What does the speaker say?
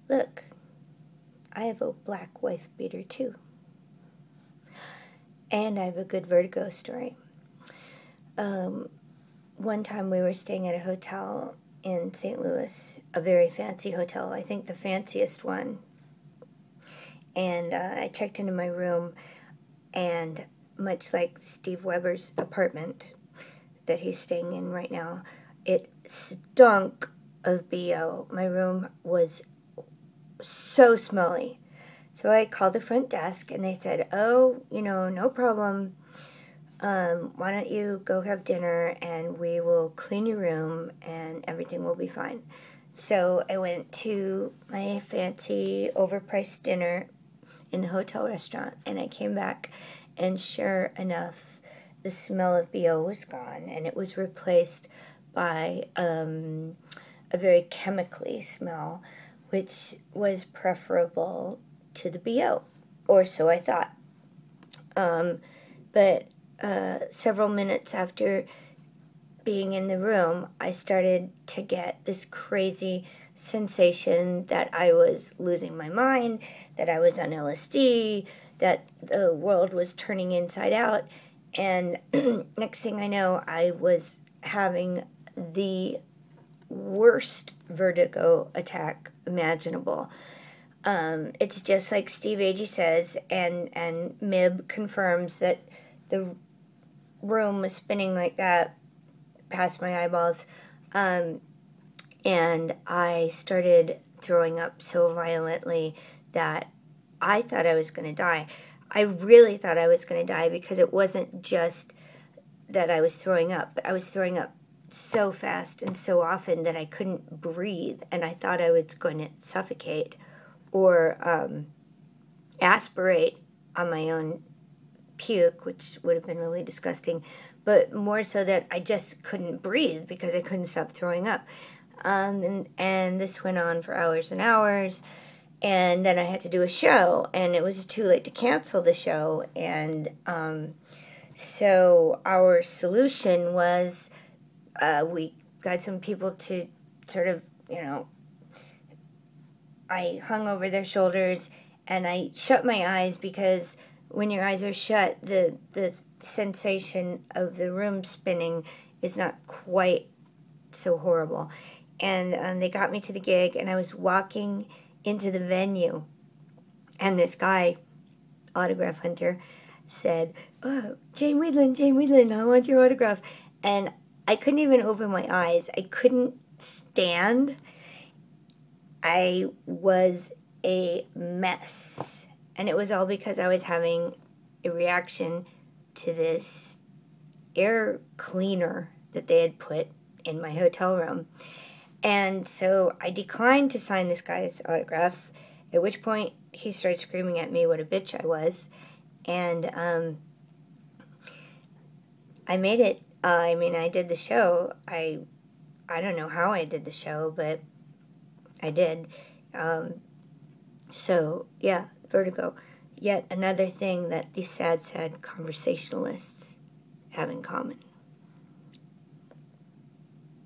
look, I have a black wife beater too. And I have a good Vertigo story. One time we were staying at a hotel in St. Louis, a very fancy hotel, I think the fanciest one. And I checked into my room, and much like Steve Weber's apartment that he's staying in right now, it stunk of BO. My room was so smelly. So I called the front desk, and they said, oh, no problem. Why don't you go have dinner, and we will clean your room, and everything will be fine. So I went to my fancy, overpriced dinner in the hotel restaurant, and I came back, and sure enough, the smell of BO was gone, and it was replaced by a very chemically smell, which was preferable to the BO, or so I thought. But several minutes after being in the room, I started to get this crazy sensation that I was losing my mind, that I was on LSD, that the world was turning inside out, and next thing I know, I was having the worst vertigo attack imaginable. It's just like Steve Agee says, and Mib confirms that the room was spinning like that past my eyeballs, and I started throwing up so violently that I thought I was going to die. I really thought I was going to die, because it wasn't just that I was throwing up, but I was throwing up so fast and so often that I couldn't breathe, and I thought I was going to suffocate or aspirate on my own puke, which would have been really disgusting, but more so that I just couldn't breathe because I couldn't stop throwing up. And this went on for hours and hours, and then I had to do a show, and it was too late to cancel the show, and so our solution was we got some people to sort of, I hung over their shoulders, and I shut my eyes, because when your eyes are shut, the sensation of the room spinning is not quite so horrible. And they got me to the gig, and I was walking into the venue, and this guy, autograph hunter, said, oh, Jane Weedland, I want your autograph. And I couldn't even open my eyes. I couldn't stand. I was a mess. And it was all because I was having a reaction to this air cleaner that they had put in my hotel room. And so I declined to sign this guy's autograph, at which point he started screaming at me what a bitch I was. And I made it. I did the show. I don't know how I did the show, but I did. So, yeah, Vertigo. Yet another thing that these sad conversationalists have in common.